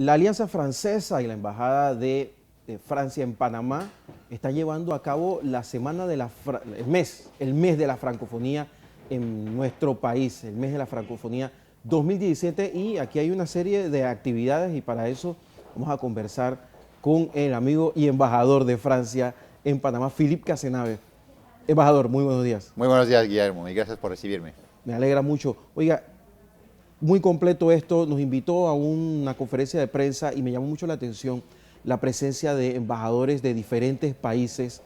La Alianza Francesa y la Embajada de Francia en Panamá están llevando a cabo la semana de el mes de la francofonía en nuestro país, el mes de la francofonía 2017, y aquí hay una serie de actividades y para eso vamos a conversar con el amigo y embajador de Francia en Panamá, Philippe Cazenave. Embajador, muy buenos días. Muy buenos días, Guillermo, y gracias por recibirme. Me alegra mucho. Oiga, muy completo esto, nos invitó a una conferencia de prensa y me llamó mucho la atención la presencia de embajadores de diferentes países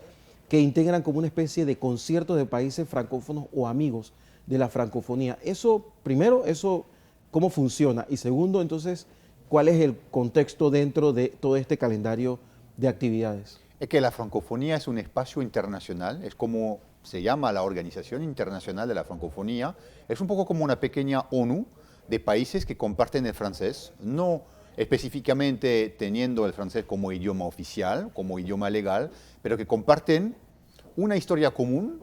que integran como una especie de concierto de países francófonos o amigos de la francofonía. Eso, primero, ¿cómo funciona? Y segundo, entonces, ¿cuál es el contexto dentro de todo este calendario de actividades? Es que la francofonía es un espacio internacional, es como se llama la Organización Internacional de la Francofonía, es un poco como una pequeña ONU de países que comparten el francés, no específicamente teniendo el francés como idioma oficial, como idioma legal, pero que comparten una historia común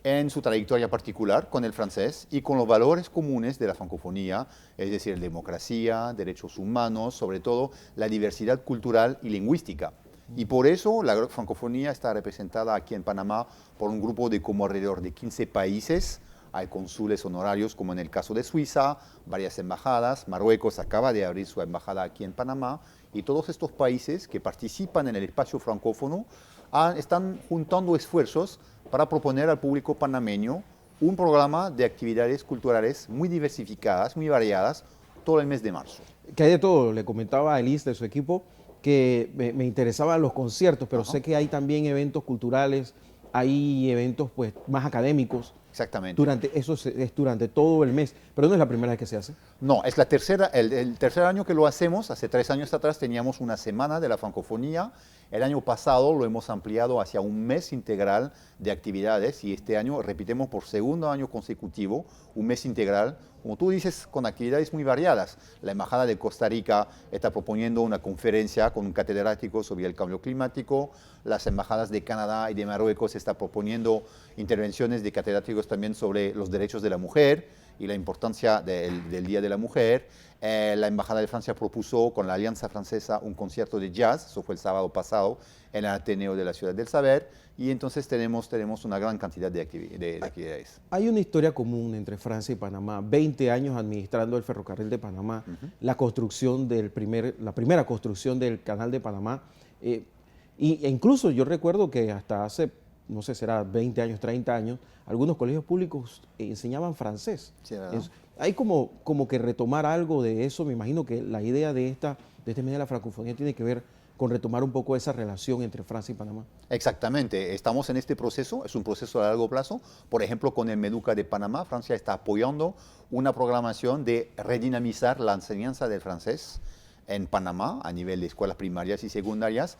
en su trayectoria particular con el francés y con los valores comunes de la francofonía, es decir, democracia, derechos humanos, sobre todo la diversidad cultural y lingüística. Y por eso la francofonía está representada aquí en Panamá por un grupo de como alrededor de 15 países. Hay cónsules honorarios, como en el caso de Suiza, varias embajadas. Marruecos acaba de abrir su embajada aquí en Panamá. Y todos estos países que participan en el espacio francófono están juntando esfuerzos para proponer al público panameño un programa de actividades culturales muy diversificadas, muy variadas, todo el mes de marzo. Que hay de todo, le comentaba a Elise de su equipo que me interesaban los conciertos, pero sé que hay también eventos culturales, hay eventos pues más académicos. Exactamente. Eso es durante todo el mes, pero no es la primera vez que se hace. No, es el tercer año que lo hacemos. Hace 3 años atrás teníamos una semana de la francofonía. El año pasado lo hemos ampliado hacia un mes integral de actividades y este año repetimos por segundo año consecutivo un mes integral, como tú dices, con actividades muy variadas. La Embajada de Costa Rica está proponiendo una conferencia con un catedrático sobre el cambio climático. Las embajadas de Canadá y de Marruecos están proponiendo intervenciones de catedráticos también sobre los derechos de la mujer y la importancia del Día de la Mujer. La Embajada de Francia propuso con la Alianza Francesa un concierto de jazz, eso fue el sábado pasado, en el Ateneo de la Ciudad del Saber, y entonces tenemos una gran cantidad de actividades. Hay una historia común entre Francia y Panamá, 20 años administrando el ferrocarril de Panamá, la construcción la primera construcción del canal de Panamá, e incluso yo recuerdo que hasta hace, no sé, será 20 años, 30 años, algunos colegios públicos enseñaban francés. Sí, hay como que retomar algo de eso. Me imagino que la idea de este mes de la francofonía tiene que ver con retomar un poco esa relación entre Francia y Panamá. Exactamente, estamos en este proceso, es un proceso a largo plazo. Por ejemplo, con el Meduca de Panamá, Francia está apoyando una programación de redinamizar la enseñanza del francés en Panamá a nivel de escuelas primarias y secundarias.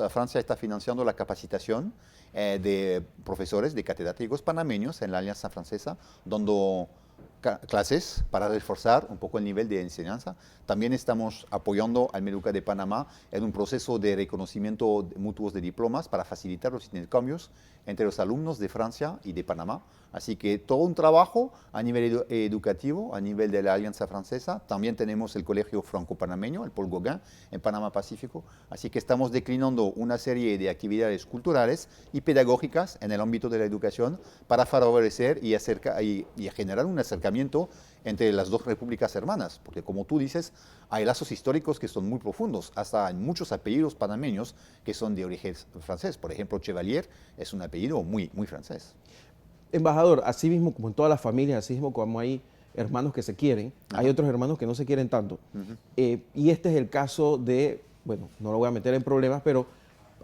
Francia está financiando la capacitación de profesores, de catedráticos panameños en la Alianza Francesa, dando clases para reforzar un poco el nivel de enseñanza. También estamos apoyando al Meduca de Panamá en un proceso de reconocimiento mutuos de diplomas para facilitar los intercambios entre los alumnos de Francia y de Panamá. Así que todo un trabajo a nivel educativo, a nivel de la Alianza Francesa. También tenemos el Colegio Franco-Panameño, el Paul Gauguin, en Panamá Pacífico. Así que estamos declinando una serie de actividades culturales y pedagógicas en el ámbito de la educación para favorecer y generar un acercamiento entre las dos repúblicas hermanas, porque como tú dices, hay lazos históricos que son muy profundos, hasta hay muchos apellidos panameños que son de origen francés. Por ejemplo, Chevalier es un apellido muy, muy francés. Embajador, así mismo como en todas las familias, así mismo como hay hermanos que se quieren, hay otros hermanos que no se quieren tanto. Y este es el caso de, bueno, no lo voy a meter en problemas, pero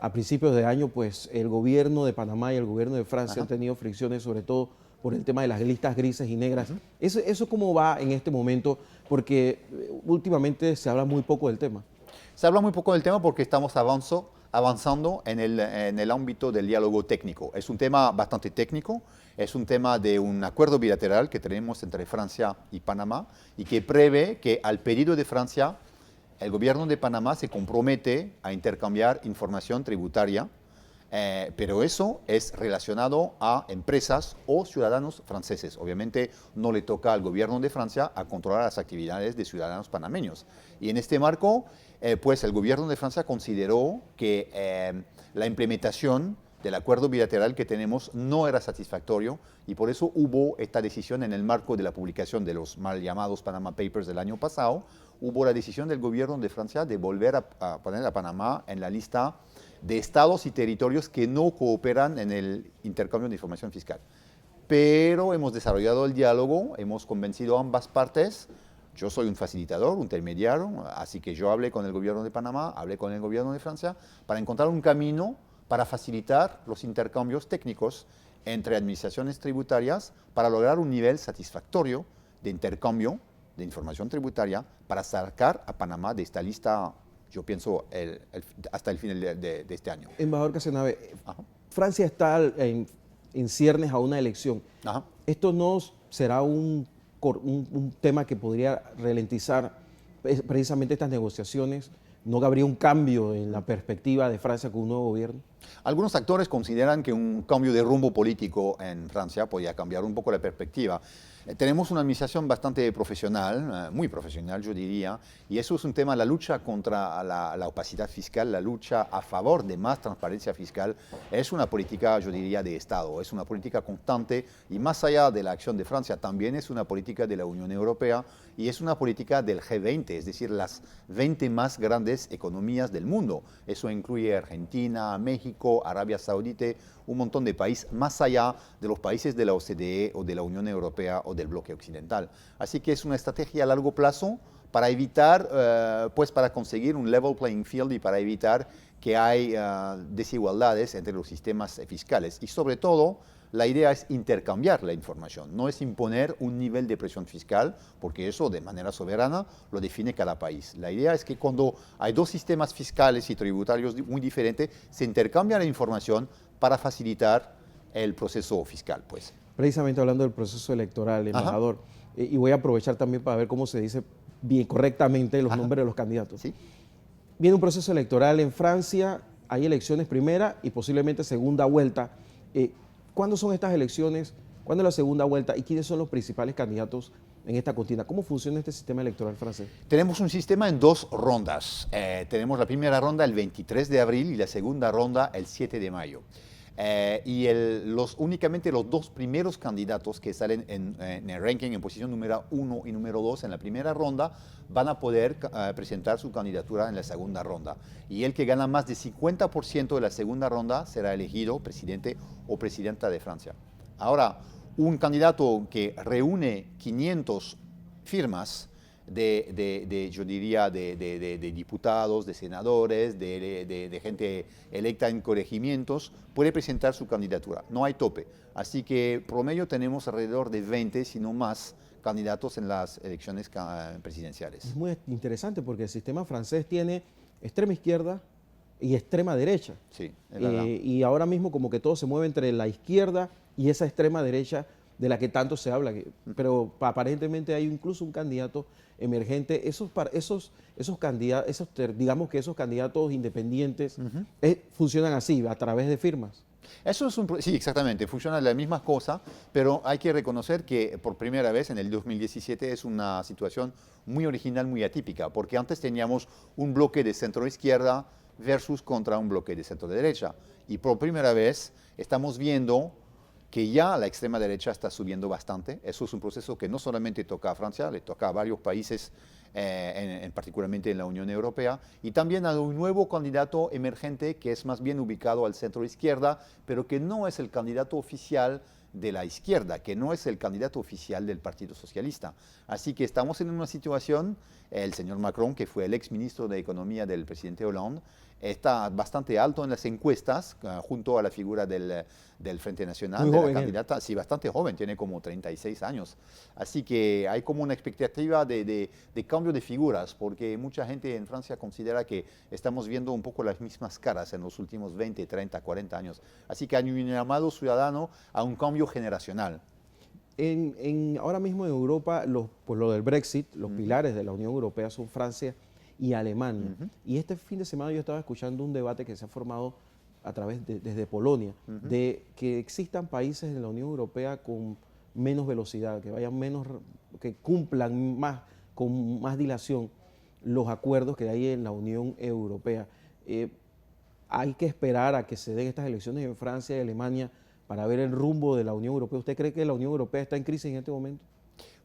a principios de año, pues el gobierno de Panamá y el gobierno de Francia han tenido fricciones, sobre todo por el tema de las listas grises y negras. ¿Eso cómo va en este momento? Porque últimamente se habla muy poco del tema. Se habla muy poco del tema porque estamos avanzando en el ámbito del diálogo técnico. Es un tema bastante técnico, es un tema de un acuerdo bilateral que tenemos entre Francia y Panamá y que prevé que al pedido de Francia, el gobierno de Panamá se compromete a intercambiar información tributaria Pero eso es relacionado a empresas o ciudadanos franceses. Obviamente no le toca al gobierno de Francia a controlar las actividades de ciudadanos panameños. Y en este marco, pues el gobierno de Francia consideró que la implementación del acuerdo bilateral que tenemos no era satisfactorio y por eso hubo esta decisión en el marco de la publicación de los mal llamados Panama Papers del año pasado. Hubo la decisión del gobierno de Francia de volver a poner a Panamá en la lista de estados y territorios que no cooperan en el intercambio de información fiscal. Pero hemos desarrollado el diálogo, hemos convencido a ambas partes. Yo soy un facilitador, un intermediario, así que yo hablé con el gobierno de Panamá, hablé con el gobierno de Francia para encontrar un camino para facilitar los intercambios técnicos entre administraciones tributarias para lograr un nivel satisfactorio de intercambio de información tributaria para sacar a Panamá de esta lista, yo pienso, hasta el final de este año. Embajador Casenave, Francia está en ciernes a una elección. Ajá. ¿Esto no será un tema que podría ralentizar precisamente estas negociaciones? ¿No habría un cambio en la perspectiva de Francia con un nuevo gobierno? Algunos actores consideran que un cambio de rumbo político en Francia podría cambiar un poco la perspectiva. Tenemos una administración bastante profesional, muy profesional yo diría, y eso es un tema, la lucha contra la opacidad fiscal, la lucha a favor de más transparencia fiscal, es una política, yo diría, de Estado, es una política constante y más allá de la acción de Francia, también es una política de la Unión Europea y es una política del G20, es decir, las 20 más grandes economías del mundo. Eso incluye Argentina, México, Arabia Saudita, un montón de países más allá de los países de la OCDE o de la Unión Europea o del bloque occidental. Así que es una estrategia a largo plazo para evitar, pues para conseguir un level playing field y para evitar que hay desigualdades entre los sistemas fiscales. Y sobre todo, la idea es intercambiar la información, no es imponer un nivel de presión fiscal, porque eso de manera soberana lo define cada país. La idea es que cuando hay dos sistemas fiscales y tributarios muy diferentes, se intercambia la información para facilitar el proceso fiscal, pues. Precisamente hablando del proceso electoral, embajador, y voy a aprovechar también para ver cómo se dice bien correctamente los nombres de los candidatos. ¿Sí? Viene un proceso electoral en Francia, hay elecciones primera y posiblemente segunda vuelta. ¿Cuándo son estas elecciones? ¿Cuándo es la segunda vuelta? ¿Y quiénes son los principales candidatos en esta contienda? ¿Cómo funciona este sistema electoral francés? Tenemos un sistema en dos rondas. Tenemos la primera ronda el 23 de abril y la segunda ronda el 7 de mayo. Y únicamente los dos primeros candidatos que salen en el ranking en posición número 1 y número 2 en la primera ronda van a poder presentar su candidatura en la segunda ronda. Y el que gana más de 50% de la segunda ronda será elegido presidente o presidenta de Francia. Ahora, un candidato que reúne 500 firmas yo diría, de diputados, de senadores, de gente electa en corregimientos, puede presentar su candidatura. No hay tope. Así que promedio tenemos alrededor de 20, si no más, candidatos en las elecciones presidenciales. Es muy interesante porque el sistema francés tiene extrema izquierda y extrema derecha. Sí, es verdad. Y ahora mismo como que todo se mueve entre la izquierda y esa extrema derecha de la que tanto se habla, pero aparentemente hay incluso un candidato emergente. Digamos que esos candidatos independientes funcionan así, a través de firmas. Sí, exactamente, funciona la misma cosa, pero hay que reconocer que por primera vez en el 2017 es una situación muy original, muy atípica, porque antes teníamos un bloque de centro-izquierda versus contra un bloque de centro-derecha, y por primera vez estamos viendo que ya la extrema derecha está subiendo bastante. Eso es un proceso que no solamente toca a Francia, le toca a varios países, particularmente en la Unión Europea, y también a un nuevo candidato emergente que es más bien ubicado al centro izquierda, pero que no es el candidato oficial de la izquierda, que no es el candidato oficial del Partido Socialista. Así que estamos en una situación, el señor Macron, que fue el exministro de Economía del presidente Hollande, está bastante alto en las encuestas, junto a la figura del Frente Nacional, muy de joven, la candidata, sí, bastante joven, tiene como 36 años. Así que hay como una expectativa de cambio de figuras, porque mucha gente en Francia considera que estamos viendo un poco las mismas caras en los últimos 20, 30, 40 años. Así que hay un llamado ciudadano a un cambio generacional. Ahora mismo en Europa, pues lo del Brexit, los pilares de la Unión Europea son Francia y Alemania. Y este fin de semana yo estaba escuchando un debate que se ha formado a través desde Polonia, de que existan países en la Unión Europea con menos velocidad, que vayan menos, que cumplan más, con más dilación los acuerdos que hay en la Unión Europea. Hay que esperar a que se den estas elecciones en Francia y Alemania para ver el rumbo de la Unión Europea. ¿Usted cree que la Unión Europea está en crisis en este momento?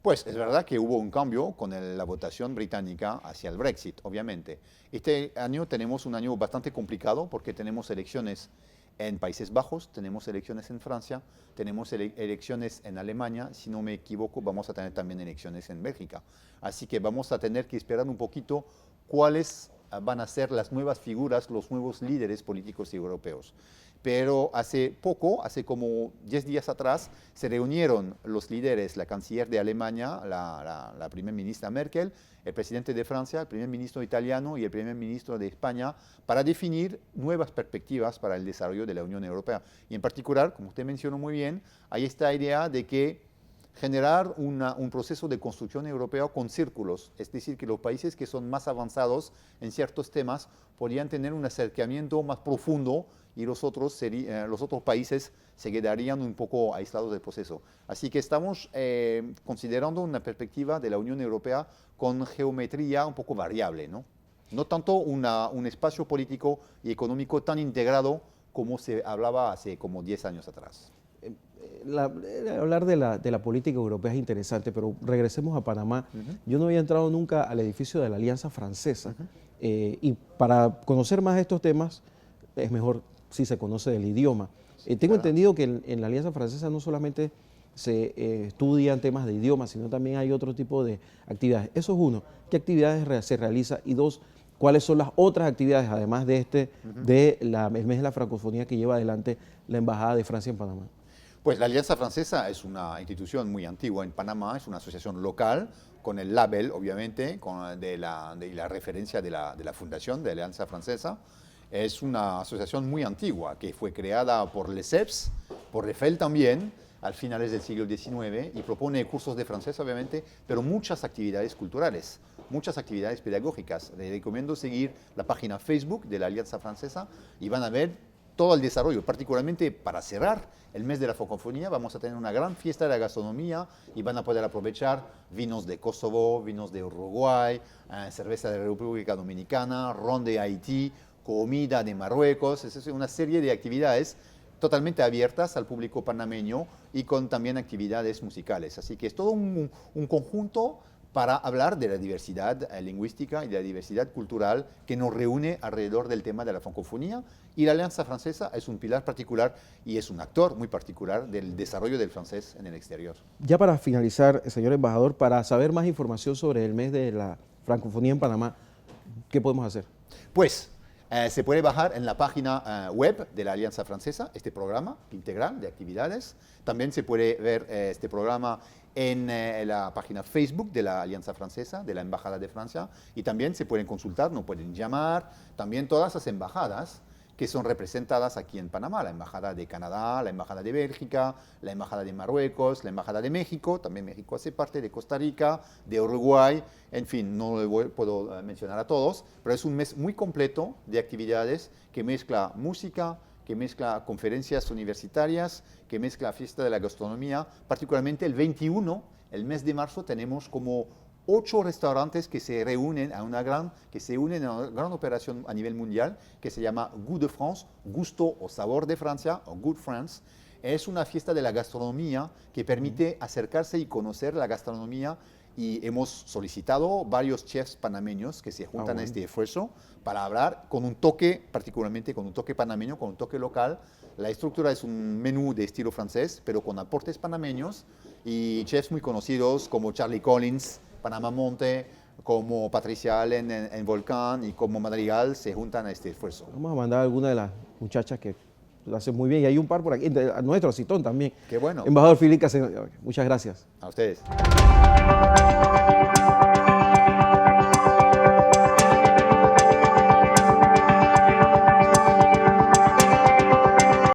Pues es verdad que hubo un cambio con la votación británica hacia el Brexit, obviamente. Este año tenemos un año bastante complicado porque tenemos elecciones en Países Bajos, tenemos elecciones en Francia, tenemos elecciones en Alemania, si no me equivoco vamos a tener también elecciones en Bélgica. Así que vamos a tener que esperar un poquito cuáles van a ser las nuevas figuras, los nuevos líderes políticos europeos. Pero hace poco, hace como 10 días atrás, se reunieron los líderes, la canciller de Alemania, la primer ministra Merkel, el presidente de Francia, el primer ministro italiano y el primer ministro de España, para definir nuevas perspectivas para el desarrollo de la Unión Europea. Y en particular, como usted mencionó muy bien, hay esta idea de que generar un proceso de construcción europea con círculos, es decir, que los países que son más avanzados en ciertos temas podrían tener un acercamiento más profundo y los otros países se quedarían un poco aislados del proceso. Así que estamos considerando una perspectiva de la Unión Europea con geometría un poco variable, ¿no? No tanto un espacio político y económico tan integrado como se hablaba hace como 10 años atrás. Hablar de la política europea es interesante, pero regresemos a Panamá. Yo no había entrado nunca al edificio de la Alianza Francesa y para conocer más de estos temas es mejor si se conoce del idioma. Tengo entendido que en la Alianza Francesa no solamente se estudian temas de idiomas, sino también hay otro tipo de actividades. Eso es uno. ¿Qué actividades se realiza? Y dos, ¿cuáles son las otras actividades, además de el mes de la francofonía que lleva adelante la Embajada de Francia en Panamá? Pues la Alianza Francesa es una institución muy antigua en Panamá, es una asociación local con el label, obviamente, de la referencia de la fundación de la Alianza Francesa. Es una asociación muy antigua que fue creada por Lesseps, por Eiffel también, al finales del siglo XIX, y propone cursos de francés, obviamente, pero muchas actividades culturales, muchas actividades pedagógicas. Les recomiendo seguir la página Facebook de la Alianza Francesa y van a ver todo el desarrollo. Particularmente para cerrar el mes de la francofonía vamos a tener una gran fiesta de la gastronomía y van a poder aprovechar vinos de Kosovo, vinos de Uruguay, cerveza de la República Dominicana, ron de Haití, comida de Marruecos. Es una serie de actividades totalmente abiertas al público panameño y con también actividades musicales. Así que es todo un conjunto para hablar de la diversidad lingüística y de la diversidad cultural que nos reúne alrededor del tema de la francofonía. Y la Alianza Francesa es un pilar particular y es un actor muy particular del desarrollo del francés en el exterior. Ya para finalizar, señor embajador, para saber más información sobre el mes de la francofonía en Panamá, ¿qué podemos hacer? Pues se puede bajar en la página web de la Alianza Francesa este programa integral de actividades. También se puede ver este programa en la página Facebook de la Alianza Francesa, de la Embajada de Francia, y también se pueden consultar, nos pueden llamar, también todas las embajadas que son representadas aquí en Panamá, la Embajada de Canadá, la Embajada de Bélgica, la Embajada de Marruecos, la Embajada de México, también México hace parte, de Costa Rica, de Uruguay, en fin, no puedo mencionar a todos, pero es un mes muy completo de actividades que mezcla música, que mezcla conferencias universitarias, que mezcla fiesta de la gastronomía. Particularmente el 21, el mes de marzo, tenemos como 8 restaurantes que se reúnen a una gran operación a nivel mundial que se llama Goût de France, gusto o sabor de Francia, o Good France. Es una fiesta de la gastronomía que permite acercarse y conocer la gastronomía, y hemos solicitado varios chefs panameños que se juntan a este esfuerzo para hablar con un toque, particularmente con un toque panameño, con un toque local. La estructura es un menú de estilo francés, pero con aportes panameños, y chefs muy conocidos como Charlie Collins, Panama Monte, como Patricia Allen en Volcán y como Madrigal se juntan a este esfuerzo. Vamos a mandar a alguna de las muchachas que lo hacen muy bien, y hay un par por aquí, a nuestro Citón también. Qué bueno. Embajador Filipe, muchas gracias. A ustedes.